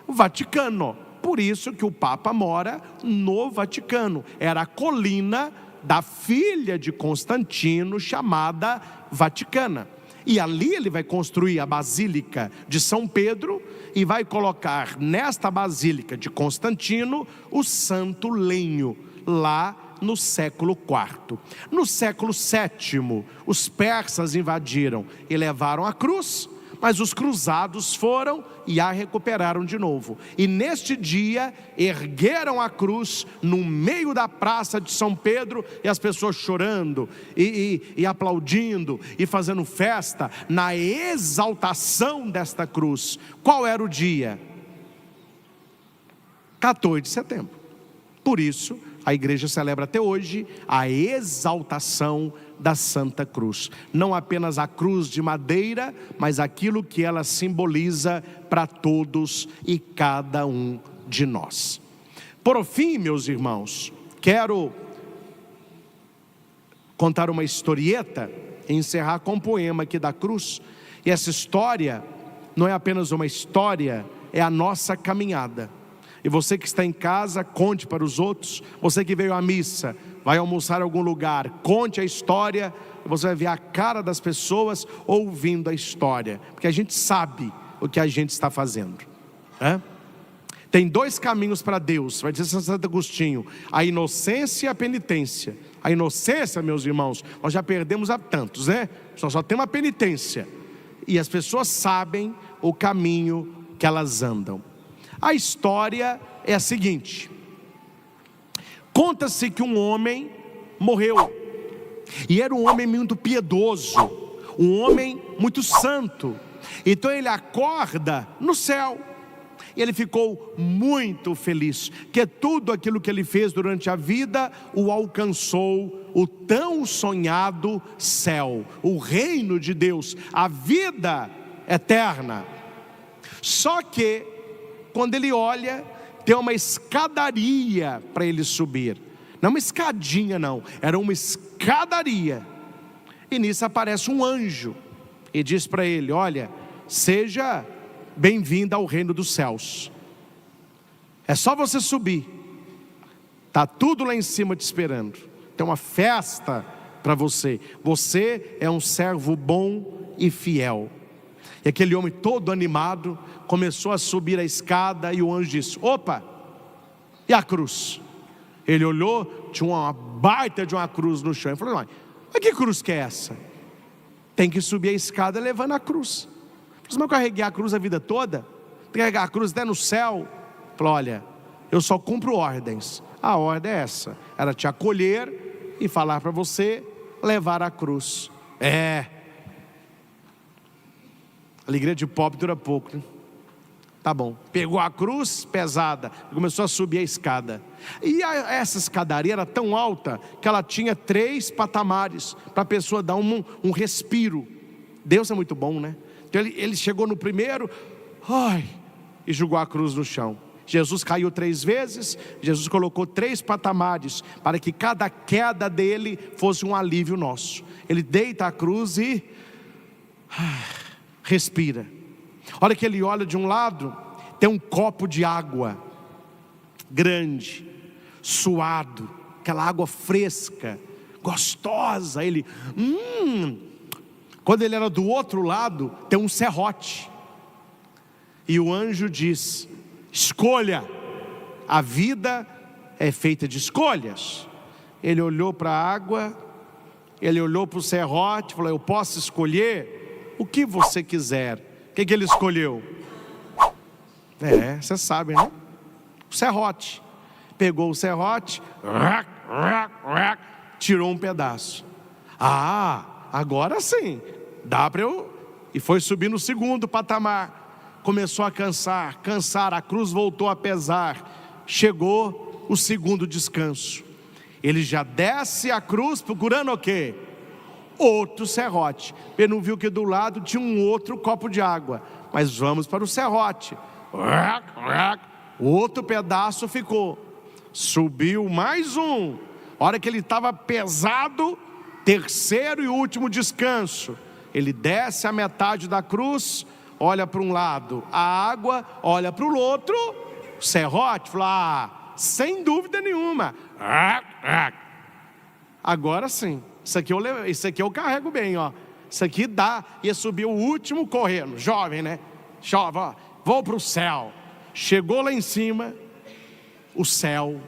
Vaticano. Por isso que o Papa mora no Vaticano. Era a colina da filha de Constantino, chamada Vaticana. E ali ele vai construir a Basílica de São Pedro e vai colocar nesta Basílica de Constantino o Santo Lenho, lá no século IV. No século VII, os persas invadiram e levaram a cruz, mas os cruzados foram e a recuperaram de novo. E neste dia, ergueram a cruz no meio da praça de São Pedro, e as pessoas chorando, e aplaudindo, e fazendo festa, na exaltação desta cruz. Qual era o dia? 14 de setembro. Por isso, a igreja celebra até hoje a exaltação da Santa Cruz. Não apenas a cruz de madeira, mas aquilo que ela simboliza para todos e cada um de nós. Por fim, meus irmãos, quero contar uma historieta e encerrar com um poema aqui da cruz. E essa história não é apenas uma história, é a nossa caminhada. E você que está em casa, conte para os outros. Você que veio à missa, vai almoçar em algum lugar, conte a história. Você vai ver a cara das pessoas ouvindo a história, porque a gente sabe o que a gente está fazendo, Tem dois caminhos para Deus, vai dizer Santo Agostinho: a inocência e a penitência. A inocência, meus irmãos, nós já perdemos há tantos, só tem uma penitência. E as pessoas sabem o caminho que elas andam. A história é a seguinte: conta-se que um homem morreu, e era um homem muito piedoso, um homem muito santo. Então ele acorda no céu, e ele ficou muito feliz, que tudo aquilo que ele fez durante a vida o alcançou, o tão sonhado céu, o reino de Deus, a vida eterna. Só que quando ele olha, tem uma escadaria para ele subir. Não uma escadinha não, era uma escadaria. E nisso aparece um anjo e diz para ele: olha, seja bem-vindo ao reino dos céus. É só você subir, está tudo lá em cima te esperando. Tem uma festa para você. Você é um servo bom e fiel. E aquele homem todo animado começou a subir a escada, e o anjo disse: opa, e a cruz? Ele olhou, tinha uma baita de uma cruz no chão. Ele falou: mas que cruz que é essa? Tem que subir a escada levando a cruz. Mas eu carreguei a cruz a vida toda, carregar a cruz até no céu. Ele falou: olha, eu só cumpro ordens. A ordem é essa: era te acolher e falar para você levar a cruz. Alegria de pobre dura pouco, né? Tá bom, pegou a cruz pesada e começou a subir a escada. E essa escadaria era tão alta que ela tinha 3 patamares para a pessoa dar um respiro. Deus é muito bom, né? Então ele chegou no primeiro, e jogou a cruz no chão. Jesus caiu 3 vezes. Jesus colocou 3 patamares para que cada queda dele fosse um alívio nosso. Ele deita a cruz e respira. Olha que ele olha de um lado, tem um copo de água grande, suado, aquela água fresca, gostosa. Ele, Quando ele era do outro lado, tem um serrote. E o anjo diz: escolha, a vida é feita de escolhas. Ele olhou para a água, ele olhou para o serrote, falou: eu posso escolher o que você quiser. O que ele escolheu? Você sabe, né? O serrote. Pegou o serrote, tirou um pedaço. Agora sim, dá para eu... E foi subir no segundo patamar. Começou a cansar, a cruz voltou a pesar. Chegou o segundo descanso. Ele já desce a cruz procurando o quê? Outro serrote. Ele não viu que do lado tinha um outro copo de água. Mas vamos para o serrote. Outro pedaço ficou. Subiu mais um. A hora que ele estava pesado, terceiro e último descanso. Ele desce a metade da cruz, olha para um lado a água, olha para o outro o serrote. Fala: sem dúvida nenhuma. Agora sim. Isso aqui eu carrego bem, ó. Isso aqui dá. Ia subir o último correndo. Jovem, né? Jovem, ó. Vou para o céu. Chegou lá em cima, o céu,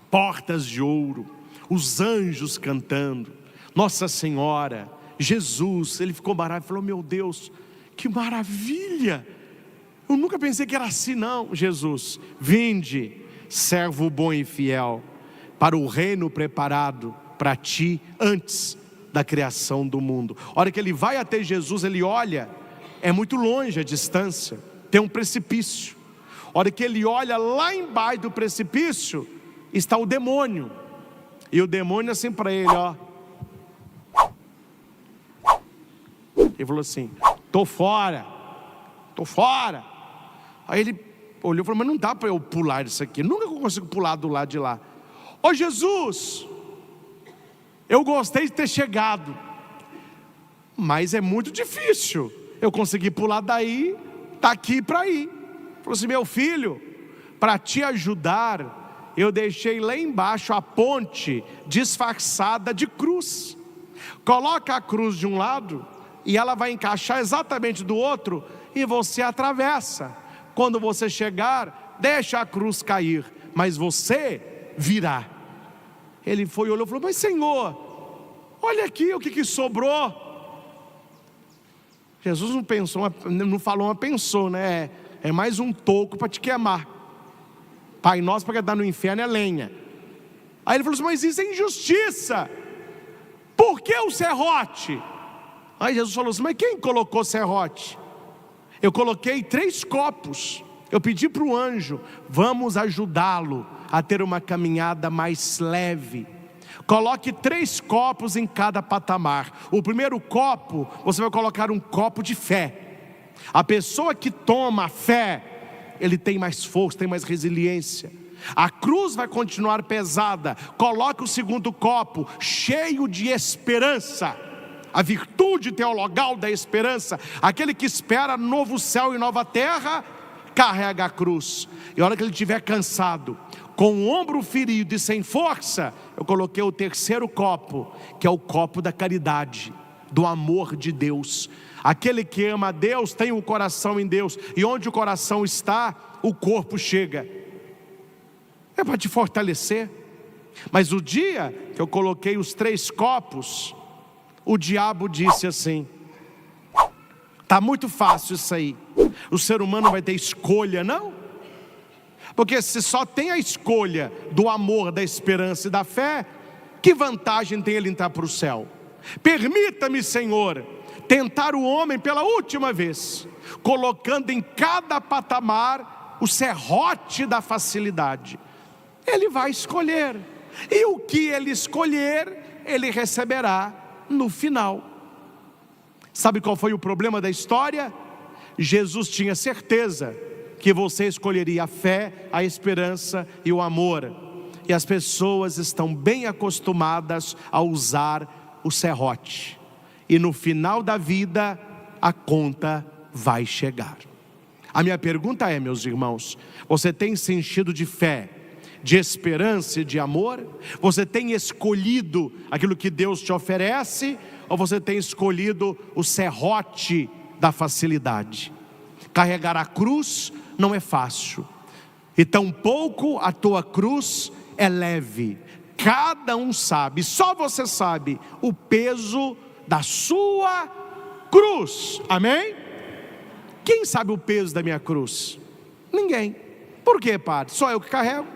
portas de ouro, os anjos cantando, Nossa Senhora, Jesus. Ele ficou maravilhoso, falou: meu Deus, que maravilha! Eu nunca pensei que era assim, não. Jesus: vinde, servo bom e fiel, para o reino preparado para ti antes da criação do mundo. A hora que ele vai até Jesus, ele olha, é muito longe a distância, tem um precipício. A hora que ele olha lá embaixo do precipício, está o demônio. E o demônio assim para ele, ó. Ele falou assim: tô fora. Aí ele olhou e falou: mas não dá para eu pular isso aqui, nunca consigo pular do lado de lá. Ô Jesus, eu gostei de ter chegado, mas é muito difícil eu conseguir pular daí, daqui para aí. Falou assim: meu filho, para te ajudar, eu deixei lá embaixo a ponte disfarçada de cruz. Coloca a cruz de um lado e ela vai encaixar exatamente do outro, e você atravessa. Quando você chegar, deixa a cruz cair, mas você virá. Ele foi, olhou e falou: mas Senhor, olha aqui o que sobrou. Jesus não pensou, não falou, mas pensou, né? É mais um toco para te queimar. Pai nosso para dar no inferno é lenha. Aí ele falou assim: mas isso é injustiça. Por que o serrote? Aí Jesus falou assim: mas quem colocou serrote? Eu coloquei 3 copos. Eu pedi para o anjo: vamos ajudá-lo a ter uma caminhada mais leve. Coloque 3 copos em cada patamar. O primeiro copo, você vai colocar um copo de fé. A pessoa que toma fé, ele tem mais força, tem mais resiliência. A cruz vai continuar pesada. Coloque o segundo copo cheio de esperança, a virtude teologal da esperança. Aquele que espera novo céu e nova terra, carrega a cruz. E a hora que ele estiver cansado, com o ombro ferido e sem força, eu coloquei o terceiro copo, que é o copo da caridade, do amor de Deus. Aquele que ama a Deus tem um coração em Deus, e onde o coração está, o corpo chega. É para te fortalecer. Mas o dia que eu coloquei os 3 copos, o diabo disse assim: está muito fácil isso aí, o ser humano vai ter escolha, não? Porque se só tem a escolha do amor, da esperança e da fé, que vantagem tem ele entrar para o céu? Permita-me, Senhor, tentar o homem pela última vez, colocando em cada patamar o serrote da facilidade. Ele vai escolher, e o que ele escolher, ele receberá no final. Sabe qual foi o problema da história? Jesus tinha certeza que você escolheria a fé, a esperança e o amor. E as pessoas estão bem acostumadas a usar o serrote. E no final da vida, a conta vai chegar. A minha pergunta é, meus irmãos, você tem se enchido de fé, de esperança e de amor? Você tem escolhido aquilo que Deus te oferece? Ou você tem escolhido o serrote da facilidade? Carregar a cruz não é fácil, e tampouco a tua cruz é leve. Cada um sabe, só você sabe o peso da sua cruz, amém? Quem sabe o peso da minha cruz? Ninguém. Por quê, padre? Só eu que carrego.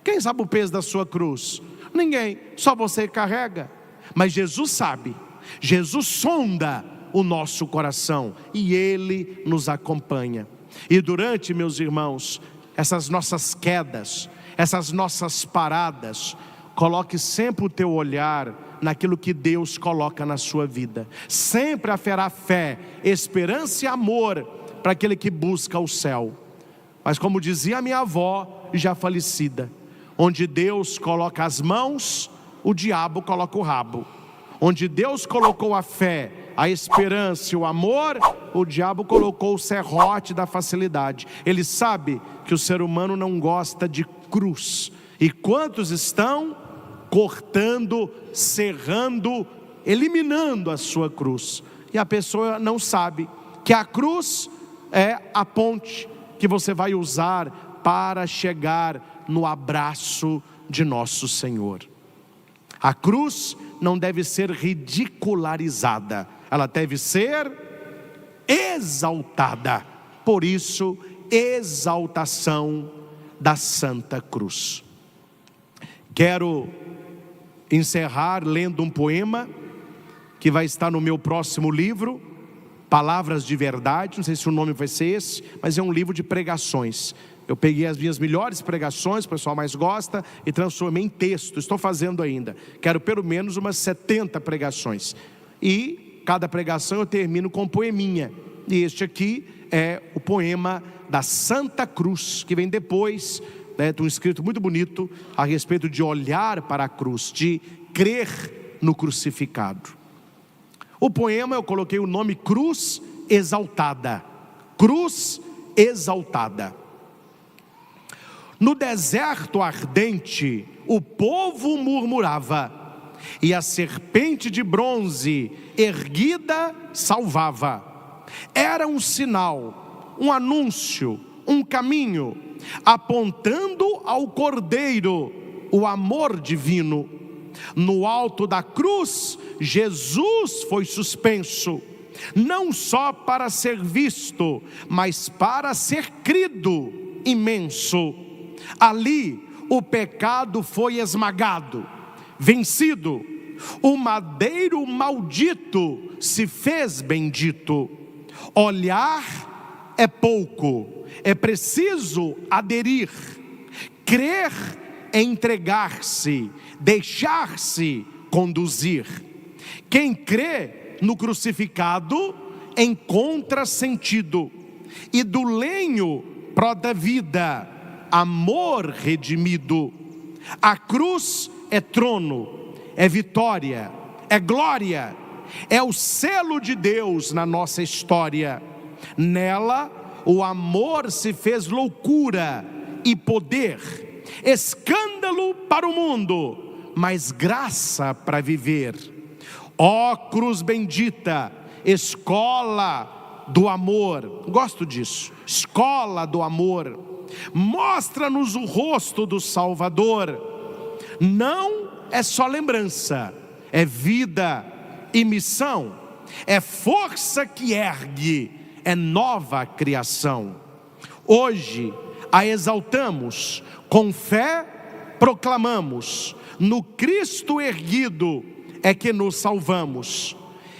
Quem sabe o peso da sua cruz? Ninguém, só você que carrega. Mas Jesus sabe, Jesus sonda o nosso coração e Ele nos acompanha. E durante, meus irmãos, essas nossas quedas, essas nossas paradas, coloque sempre o teu olhar naquilo que Deus coloca na sua vida. Sempre haverá fé, esperança e amor para aquele que busca o céu. Mas como dizia a minha avó, já falecida, onde Deus coloca as mãos, o diabo coloca o rabo. Onde Deus colocou a fé, a esperança e o amor, o diabo colocou o serrote da facilidade. Ele sabe que o ser humano não gosta de cruz. E quantos estão cortando, serrando, eliminando a sua cruz? E a pessoa não sabe que a cruz é a ponte que você vai usar para chegar no abraço de nosso Senhor. A cruz não deve ser ridicularizada, ela deve ser exaltada. Por isso, exaltação da Santa Cruz. Quero encerrar lendo um poema que vai estar no meu próximo livro, Palavras de Verdade. Não sei se o nome vai ser esse, mas é um livro de pregações. Eu peguei as minhas melhores pregações, o pessoal mais gosta, e transformei em texto. Estou fazendo ainda. Quero pelo menos umas 70 pregações. E cada pregação eu termino com um poeminha. E este aqui é o poema da Santa Cruz, que vem depois, né, de um escrito muito bonito a respeito de olhar para a cruz, de crer no crucificado. O poema eu coloquei o nome Cruz Exaltada. Cruz Exaltada. No deserto ardente, o povo murmurava, e a serpente de bronze erguida salvava. Era um sinal, um anúncio, um caminho, apontando ao Cordeiro o amor divino. No alto da cruz, Jesus foi suspenso, não só para ser visto, mas para ser crido imenso. Ali o pecado foi esmagado, vencido. O madeiro maldito se fez bendito. Olhar é pouco, é preciso aderir. Crer é entregar-se, deixar-se conduzir. Quem crê no crucificado encontra sentido, e do lenho brota vida, amor redimido. A cruz é trono, é vitória, é glória, é o selo de Deus na nossa história. Nela o amor se fez loucura e poder, escândalo para o mundo, mas graça para viver. Ó cruz bendita, escola do amor, gosto disso, escola do amor, mostra-nos o rosto do Salvador. não é só lembrança, é vida e missão, é força que ergue, é nova criação. Hoje a exaltamos, com fé proclamamos, no Cristo erguido é que nos salvamos.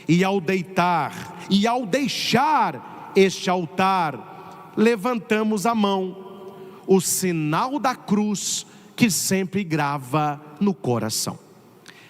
E ao deitar e ao deixar este altar, levantamos a mão, o sinal da cruz que sempre grava no coração.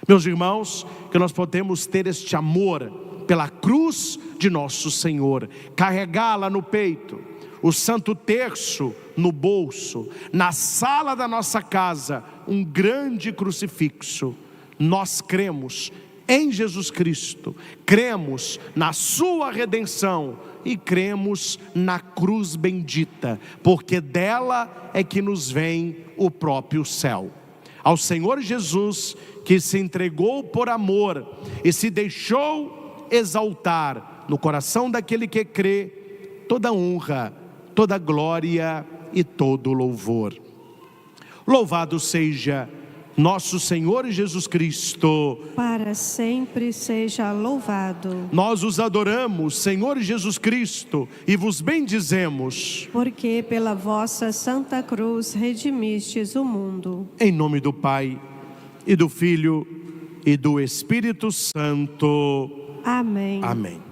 Meus irmãos, que nós podemos ter este amor pela cruz de nosso Senhor, carregá-la no peito, o Santo Terço no bolso, na sala da nossa casa, um grande crucifixo. Nós cremos em Jesus Cristo, cremos na sua redenção e cremos na cruz bendita, porque dela é que nos vem o próprio céu. Ao Senhor Jesus, que se entregou por amor e se deixou exaltar no coração daquele que crê, toda honra, toda glória e todo louvor. Louvado seja nosso Senhor Jesus Cristo, para sempre seja louvado. Nós os adoramos, Senhor Jesus Cristo, e vos bendizemos, porque pela vossa santa cruz redimistes o mundo. em nome do Pai, e do Filho, e do Espírito Santo. Amém. Amém.